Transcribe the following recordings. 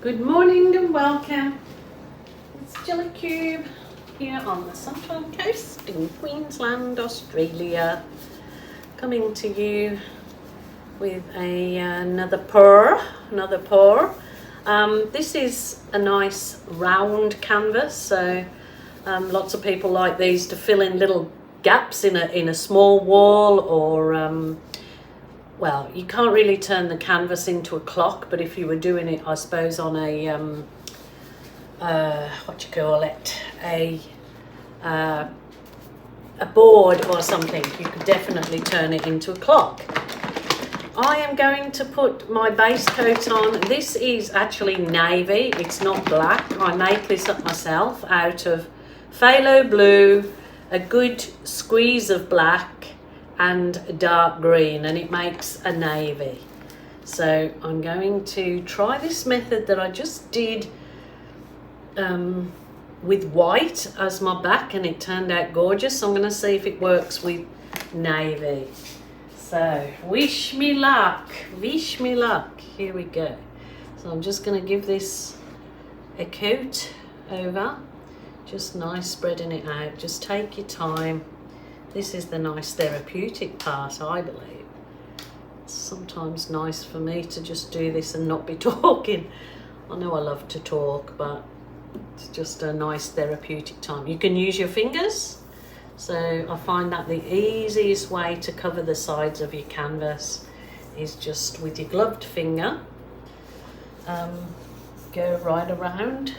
Good morning and welcome. It's Jelly Cube here on the Central Coast in Queensland, Australia, coming to you with another pour. This is a nice round canvas, so lots of people like these to fill in little gaps in a small wall, or well, you can't really turn the canvas into a clock, but if you were doing it, I suppose, on a a board or something, you could definitely turn it into a clock. I am going to put my base coat on. This is actually navy, it's not black. I make this up myself out of phthalo blue, a good squeeze of black, and dark green, and it makes a navy. So I'm going to try this method that I just did with white as my back, and it turned out gorgeous. So I'm going to see if it works with navy. So wish me luck, here we go. So I'm just going to give this a coat over, just nice spreading it out. Just take your time. This is the nice therapeutic part, I believe. It's sometimes nice for me to just do this and not be talking. I know I love to talk, but it's just a nice therapeutic time. You can use your fingers. So I find that the easiest way to cover the sides of your canvas is just with your gloved finger. Go right around.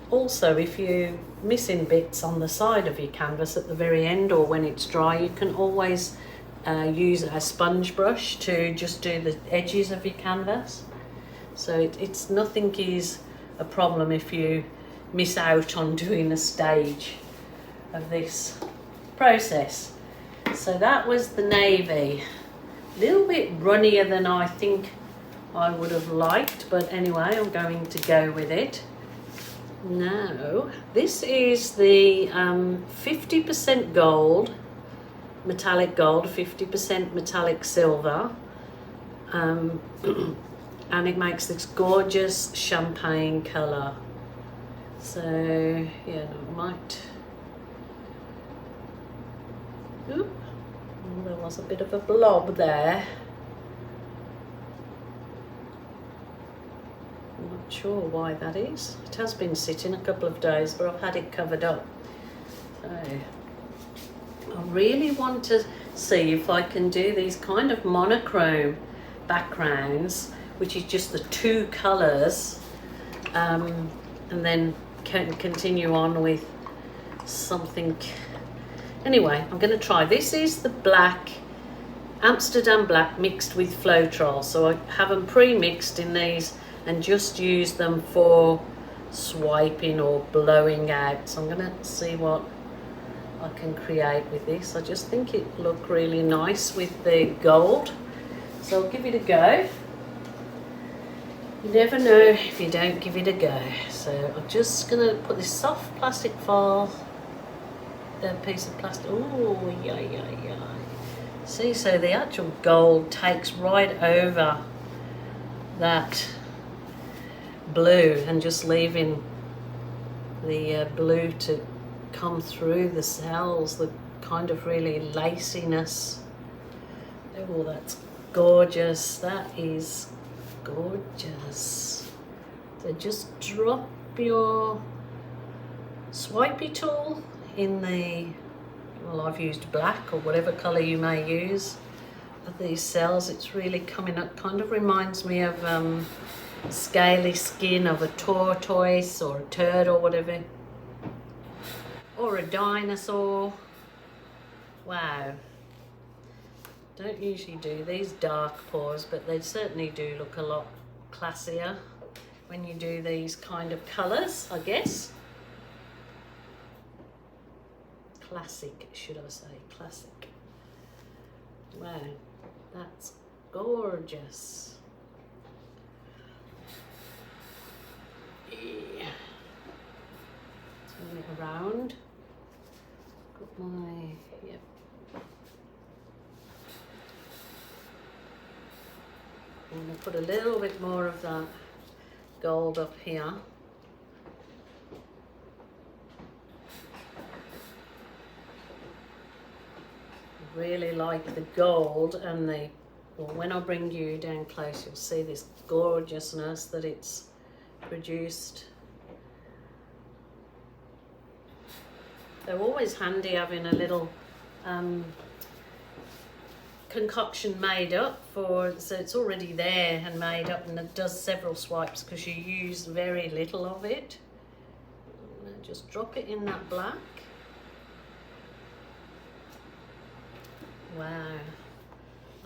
Also, if you're missing bits on the side of your canvas at the very end or when it's dry, you can always use a sponge brush to just do the edges of your canvas. So it's nothing is a problem if you miss out on doing a stage of this process. So that was the navy. A little bit runnier than I think I would have liked, but anyway, I'm going to go with it. Now, this is the 50% gold, metallic gold, 50% metallic silver, and it makes this gorgeous champagne colour. So, yeah, I might... Oop, there was a bit of a blob there. Not sure why that is. It has been sitting a couple of days, but I've had it covered up. So I really want to see if I can do these kind of monochrome backgrounds, which is just the two colours, and then can continue on with something. Anyway, I'm going to try. This is the black, Amsterdam black mixed with Floetrol. So I have them pre-mixed in these and just use them for swiping or blowing out. So I'm going to see what I can create with this. I just think it looked really nice with the gold. So I'll give it a go. You never know if you don't give it a go. So I'm just going to put this soft plastic foil, that piece of plastic. Oh, yeah. See, so the actual gold takes right over that blue and just leaving the blue to come through the cells, the kind of really laciness. Oh, that's gorgeous. That is gorgeous. So just drop your swipey tool in the, well, I've used black or whatever colour you may use of these cells. It's really coming up, kind of reminds me of scaly skin of a tortoise or a turd or whatever, or a dinosaur. Wow, don't usually do these dark pours, but they certainly do look a lot classier when you do these kind of colours, I guess. Classic, should I say, classic. Wow, that's gorgeous. Yeah. Turn it around. Got my, yep. I'm going to put a little bit more of that gold up here. Really like the gold, and well, when I bring you down close, you'll see this gorgeousness that it's produced. They're always handy having a little concoction made up so it's already there and made up, and it does several swipes because you use very little of it. I'm going to just drop it in that black. Wow.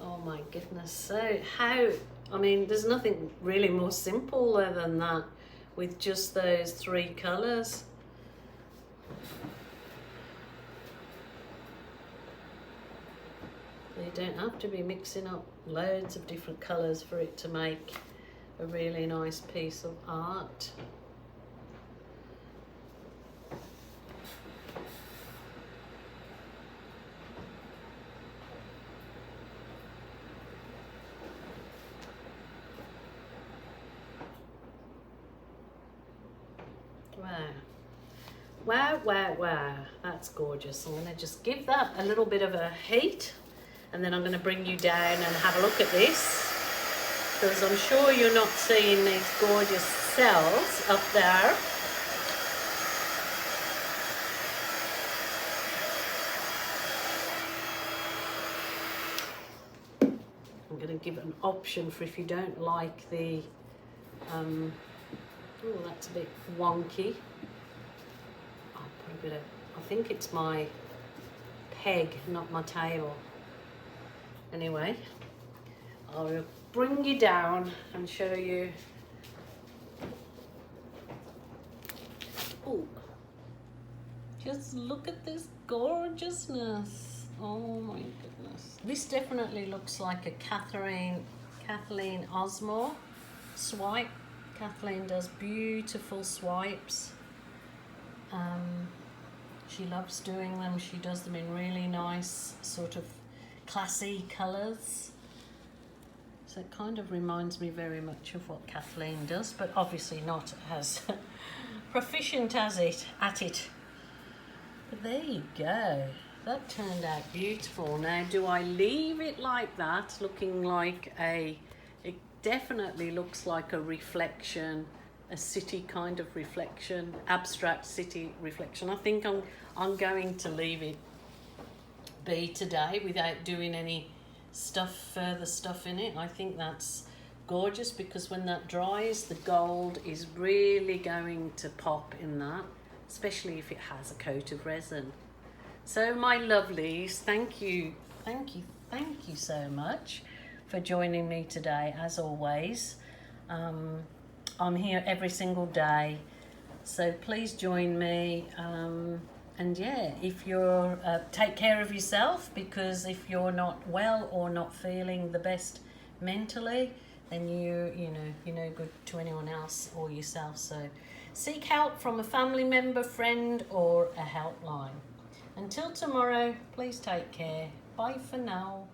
Oh my goodness. So I mean, there's nothing really more simple than that with just those 3 colours. You don't have to be mixing up loads of different colours for it to make a really nice piece of art. Wow. Wow, wow, wow. That's gorgeous. I'm going to just give that a little bit of a heat, and then I'm going to bring you down and have a look at this, because I'm sure you're not seeing these gorgeous cells up there. I'm going to give an option for if you don't like the oh, that's a bit wonky. I'll put a bit of, I think it's my peg, not my tail. Anyway, I'll bring you down and show you. Oh, just look at this gorgeousness. Oh my goodness. This definitely looks like a Kathleen Osmore swipe. Kathleen does beautiful swipes. She loves doing them. She does them in really nice sort of classy colours. So it kind of reminds me very much of what Kathleen does, but obviously not as proficient as at it. But there you go. That turned out beautiful. Now, do I leave it like that, looking like it definitely looks like a reflection, a city kind of reflection, abstract city reflection. I think I'm going to leave it be today without doing any further stuff in it. I think that's gorgeous, because when that dries, the gold is really going to pop in that, especially if it has a coat of resin. So my lovelies, thank you so much for joining me today. As always, I'm here every single day, so please join me. And yeah, if you're take care of yourself, because if you're not well or not feeling the best mentally, then you're no good to anyone else or yourself. So seek help from a family member, friend, or a helpline. Until tomorrow, please take care. Bye for now.